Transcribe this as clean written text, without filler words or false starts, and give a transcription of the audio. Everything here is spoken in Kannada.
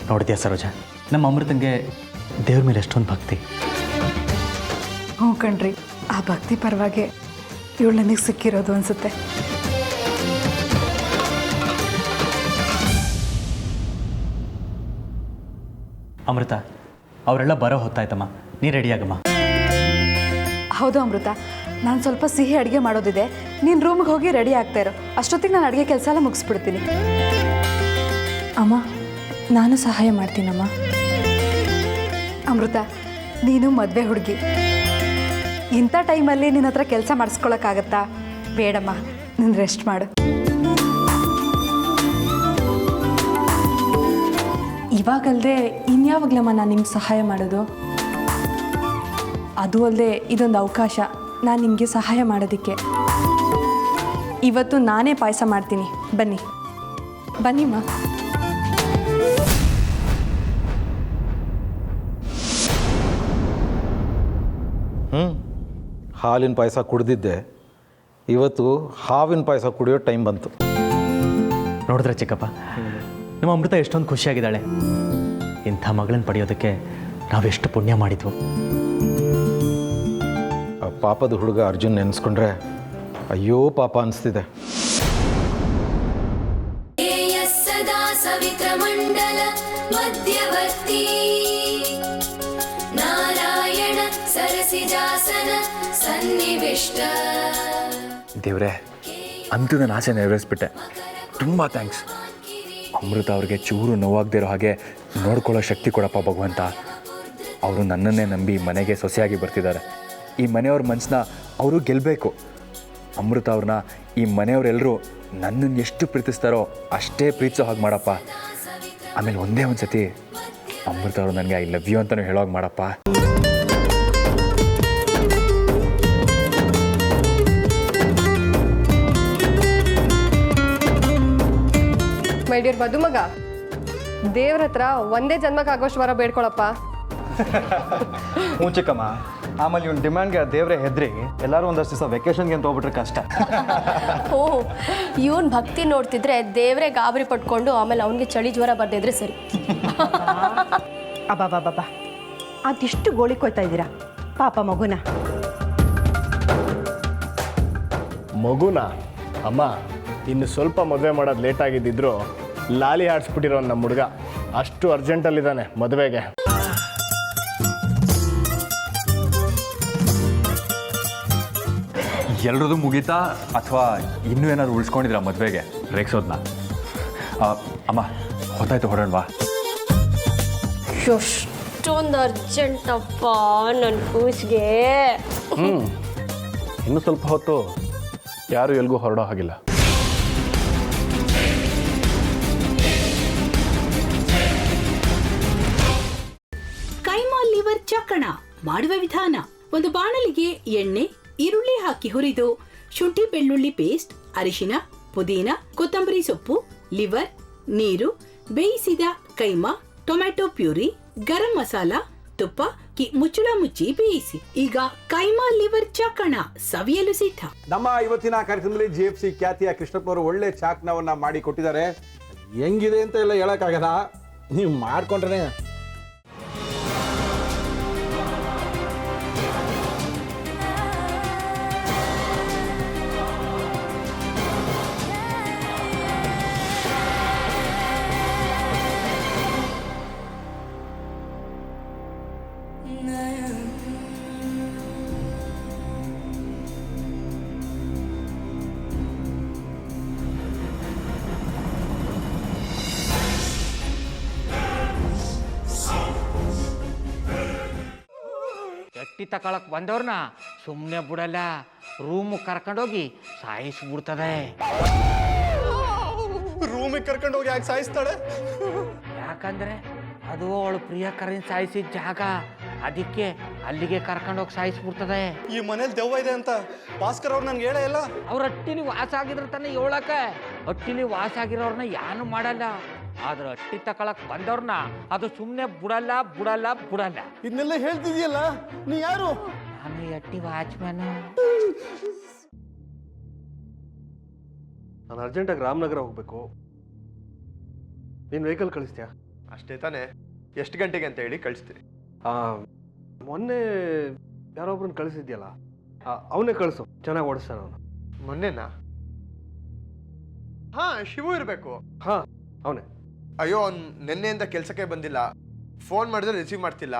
ನೋಡಿದ್ಯಾ ಸರೋಜ, ನಮ್ಮ ಅಮೃತಂಗೆ ದೇವ್ರ ಮೇಲೆ ಎಷ್ಟೊಂದು ಭಕ್ತಿ. ಹ್ಞೂ ಕಣ್ರಿ, ಆ ಭಕ್ತಿ ಪರವಾಗಿ ಇವಳು ನನಗೆ ಸಿಕ್ಕಿರೋದು ಅನಿಸುತ್ತೆ. ಅಮೃತ, ಅವರೆಲ್ಲ ಬರೋ ಹೊತ್ತಾಯ್ತಮ್ಮ, ನೀ ರೆಡಿಯಾಗಮ್ಮ. ಹೌದು ಅಮೃತ, ನಾನು ಸ್ವಲ್ಪ ಸಿಹಿ ಅಡುಗೆ ಮಾಡೋದಿದೆ. ನೀನು ರೂಮ್ಗೆ ಹೋಗಿ ರೆಡಿ ಆಗ್ತಾ ಇರೋ. ಅಷ್ಟೊತ್ತಿಗೆ ನಾನು ಅಡುಗೆ ಕೆಲಸ ಎಲ್ಲ ಮುಗಿಸ್ಬಿಡ್ತೀನಿ. ಅಮ್ಮ, ನಾನು ಸಹಾಯ ಮಾಡ್ತೀನಮ್ಮ. ಅಮೃತ, ನೀನು ಮದುವೆ ಹುಡುಗಿ, ಇಂಥ ಟೈಮಲ್ಲಿ ನಿನ್ನ ಹತ್ರ ಕೆಲಸ ಮಾಡಿಸ್ಕೊಳಕ್ಕಾಗತ್ತಾ? ಬೇಡಮ್ಮ, ನೀನು ರೆಸ್ಟ್ ಮಾಡು. ಇವಾಗಲ್ಲದೆ ಇನ್ಯಾವಾಗಲಮ್ಮ ನಾನು ನಿಮ್ಗೆ ಸಹಾಯ ಮಾಡೋದು? ಅದು ಅಲ್ಲದೆ ಇದೊಂದು ಅವಕಾಶ ನಾನು ನಿಮಗೆ ಸಹಾಯ ಮಾಡೋದಕ್ಕೆ. ಇವತ್ತು ನಾನೇ ಪಾಯಸ ಮಾಡ್ತೀನಿ, ಬನ್ನಿ ಬನ್ನಿಮ್ಮ. ಹಾಲಿನ ಪಾಯಸ ಕುಡಿದಿದ್ದೆ, ಇವತ್ತು ಹಾವಿನ ಪಾಯಸ ಕುಡಿಯೋ ಟೈಮ್ ಬಂತು. ನೋಡಿದ್ರೆ ಚಿಕ್ಕಪ್ಪ, ನಮ್ಮ ಅಮೃತ ಎಷ್ಟೊಂದು ಖುಷಿಯಾಗಿದ್ದಾಳೆ. ಇಂಥ ಮಗಳನ್ನ ಪಡೆಯೋದಕ್ಕೆ ನಾವೆಷ್ಟು ಪುಣ್ಯ ಮಾಡಿದ್ವು. ಆ ಪಾಪದ ಹುಡುಗ ಅರ್ಜುನ್ ನೆನೆಸ್ಕೊಂಡ್ರೆ ಅಯ್ಯೋ ಪಾಪ ಅನಿಸ್ತಿದೆ. ಸದಾ ಸವಿತ್ರಮಂಡಲ ಮಧ್ಯವರ್ತಿ ನಾರಾಯಣ ಸರಸಿಜಾಸನ ಸನ್ನಿವಿಷ್ಟ. ದೇವ್ರೆ, ಅಂತೂ ನನ್ನ ಆಸೆ ನೆರವೇರಿಸ್ಬಿಟ್ಟೆ. ತುಂಬ ಥ್ಯಾಂಕ್ಸ್. ಅಮೃತ ಅವ್ರಿಗೆ ಚೂರು ನೋವಾಗದೇ ಇರೋ ಹಾಗೆ ನೋಡ್ಕೊಳ್ಳೋ ಶಕ್ತಿ ಕೊಡಪ್ಪ ಭಗವಂತ. ಅವರು ನನ್ನನ್ನೇ ನಂಬಿ ಮನೆಗೆ ಸೊಸೆಯಾಗಿ ಬರ್ತಿದ್ದಾರೆ. ಈ ಮನೆಯವ್ರ ಮನಸ್ಸನ್ನ ಅವರು ಗೆಲ್ಲಬೇಕು. ಅಮೃತ ಅವ್ರನ್ನ ಈ ಮನೆಯವರೆಲ್ಲರೂ ನನ್ನನ್ನು ಎಷ್ಟು ಪ್ರೀತಿಸ್ತಾರೋ ಅಷ್ಟೇ ಪ್ರೀತಿಸೋ ಹಾಗೆ ಮಾಡಪ್ಪ. ಆಮೇಲೆ ಒಂದೇ ಒಂದು ಸತಿ ಅಮೃತ ಅವರು ನನಗೆ ಐ ಲವ್ ಯು ಅಂತಲೂ ಹೇಳೋವಾಗ ಮಾಡಪ್ಪ. ಮೈ ಡಿಯರ್ ಮದುಮಗ, ದೇವ್ರ ಹತ್ರ ಒಂದೇ ಜನ್ಮಕ್ಕೆ ಆಗೋಷ್ಟು ವರ ಬೇಡ್ಕೊಳಪ್ಪ. ಹ್ಞೂ ಚಿಕ್ಕಮ್ಮ, ಆಮೇಲೆ ಇವ್ನ ಡಿಮ್ಯಾಂಡ್ಗೆ ದೇವ್ರೆ ಹೆದ್ರಿ ಎಲ್ಲರೂ ಒಂದಷ್ಟು ದಿವಸ ವೆಕೇಶನ್ಗೆ ಅಂತ ಹೋಗ್ಬಿಟ್ರೆ ಕಷ್ಟ. ಓ, ಇವನ್ ಭಕ್ತಿ ನೋಡ್ತಿದ್ರೆ ದೇವ್ರೆ ಗಾಬರಿ ಪಟ್ಕೊಂಡು ಆಮೇಲೆ ಅವನಿಗೆ ಚಳಿ ಜ್ವರ ಬರ್ದಿದ್ರೆ ಸರಿ. ಅಬ್ಬಾ, ಅದಿಷ್ಟು ಗೋಳಿಕೊಯ್ತಾ ಇದ್ದೀರಾ ಪಾಪ ಮಗುನ. ಮಗುನ ಅಮ್ಮ, ಇನ್ನು ಸ್ವಲ್ಪ ಮದುವೆ ಮಾಡೋದು ಲೇಟ್ ಆಗಿದ್ದಿದ್ರು ಲಾಲಿ ಆಡಿಸ್ಬಿಟ್ಟಿರೋ ನಮ್ಮ ಹುಡುಗ ಅಷ್ಟು ಅರ್ಜೆಂಟಲ್ಲಿದ್ದಾನೆ ಮದುವೆಗೆ. ಎಲ್ರದ್ದು ಮುಗೀತಾ ಅಥವಾ ಇನ್ನೂ ಏನಾದ್ರು ಉಳಿಸ್ಕೊಂಡಿದ್ರ ಮದುವೆಗೆ ರೇಗ್ಸೋದನ್ನ? ಅಮ್ಮ, ಹೊತ್ತಾಯ್ತು, ಹೊರಡ್ವಾ? ಎಷ್ಟೊಂದು ಅರ್ಜೆಂಟಪ್ಪ ನನ್ನ ಕೂಸ್ಗೆ. ಇನ್ನು ಸ್ವಲ್ಪ ಹೊತ್ತು ಯಾರು ಎಲ್ಗೂ ಹೊರಡೋ ಹಾಗಿಲ್ಲ. ಕೈಮಾ ಲಿವರ್ ಚಕ್ಕಣ ಮಾಡುವ ವಿಧಾನ: ಒಂದು ಬಾಣಲಿಗೆ ಎಣ್ಣೆ, ಈರುಳ್ಳಿ ಹಾಕಿ ಹುರಿದು ಶುಂಠಿ ಬೆಳ್ಳುಳ್ಳಿ ಪೇಸ್ಟ್, ಅರಿಶಿನ, ಪುದೀನ, ಕೊತ್ತಂಬರಿ ಸೊಪ್ಪು, ಲಿವರ್, ನೀರು, ಬೇಯಿಸಿದ ಕೈಮಾ, ಟೊಮ್ಯಾಟೊ ಪ್ಯೂರಿ, ಗರಂ ಮಸಾಲ, ತುಪ್ಪ ಮುಚ್ಚಳ ಮುಚ್ಚಿ ಬೇಯಿಸಿ. ಈಗ ಕೈಮಾ ಲಿವರ್ ಚಾಕಣ ಸವಿಯಲು ಸಿದ್ಧ. ನಮ್ಮ ಇವತ್ತಿನ ಕಾರ್ಯಕ್ರಮದಲ್ಲಿ GFC ಖ್ಯಾತಿಯ ಕೃಷ್ಣಪ್ಪನವರು ಒಳ್ಳೆ ಚಾಕ್ನವನ್ನ ಮಾಡಿ ಕೊಟ್ಟಿದ್ದಾರೆ. ಹೆಂಗಿದೆ ಅಂತ ಎಲ್ಲ ಹೇಳಕ್ಕಾಗಲ್ಲ, ನೀವು ಮಾಡ್ಕೊಂಡ್ರೆ. ಎಟ್ಟಿ ತಕೊಳಕ್ ಬಂದವ್ರನ್ನ ಸುಮ್ಮನೆ ಬಿಡಲ್ಲ, ರೂಮ್ ಕರ್ಕೊಂಡೋಗಿ ಸಾಯಿಸ್ಬಿಡ್ತದೆ. ರೂಮಿಗೆ ಕರ್ಕೊಂಡೋಗಿ ಯಾಕೆ ಸಾಯಿಸ್ತಾಳೆ? ಯಾಕಂದ್ರೆ ಅದು ಅವಳು ಪ್ರಿಯಕರನ್ ಸಾಯಿಸಿದ ಜಾಗ, ಅದಕ್ಕೆ ಅಲ್ಲಿಗೆ ಕರ್ಕೊಂಡೋಗಿ ಸಾಯಿಸ್ಬಿಡ್ತದೆ. ಈ ಮನೇಲಿ ದೆವ್ವ ಇದೆ ಅಂತ ಭಾಸ್ಕರ್ ಅವ್ರು ನನ್ಗೆ ಹೇಳೇ ಇಲ್ಲ. ಅವ್ರ ಹಟ್ಟಿಲಿ ವಾಸ ಆಗಿದ್ರ ತಾನೆ ಹೇಳಕ. ಹಟ್ಟಿಲಿ ವಾಸ ಆಗಿರೋರ್ನ ಯಾನು ಮಾಡಲ್ಲ, ಆದ್ರೆ ಹಟ್ಟಿ ತಕೊಳಕ್ ಬಂದವ್ರನ್ನ ಅದು ಸುಮ್ಮನೆ ಬಿಡಲ್ಲ ಬಿಡಲ್ಲ ಬಿಡಲ್ಲ. ಇದನ್ನೆಲ್ಲ ಹೇಳ್ತಿದ್ಯಲ್ಲ, ನೀ ಯಾರು? ನಾನು ಹಟ್ಟಿ ವಾಚ್ಮ್ಯಾನು. ನಾನು ಅರ್ಜೆಂಟಾಗಿ ರಾಮನಗರ ಹೋಗ್ಬೇಕು. ನೀನು ವೆಹಿಕಲ್ ಕಳಿಸ್ತೀಯಾ? ಅಷ್ಟೇ ತಾನೇ? ಎಷ್ಟು ಗಂಟೆಗೆ ಅಂತ ಹೇಳಿ ಕಳಿಸ್ತೀರಿ? ಮೊನ್ನೆ ಯಾರೊಬ್ರನ್ನ ಕಳಿಸಿದ್ಯಲ್ಲ ಅವನೇ ಕಳಿಸು, ಚೆನ್ನಾಗಿ ಓಡಿಸ್ತಾನ ಅವನು. ಮೊನ್ನೆನಾ? ಹಾ, ಶಿವು ಇರಬೇಕು. ಹಾಂ, ಅವನೇ. ಅಯ್ಯೋ, ಅವ್ನು ನಿನ್ನೆಯಿಂದ ಕೆಲಸಕ್ಕೆ ಬಂದಿಲ್ಲ. ಫೋನ್ ಮಾಡಿದ್ರೆ ರಿಸೀವ್ ಮಾಡ್ತಿಲ್ಲ.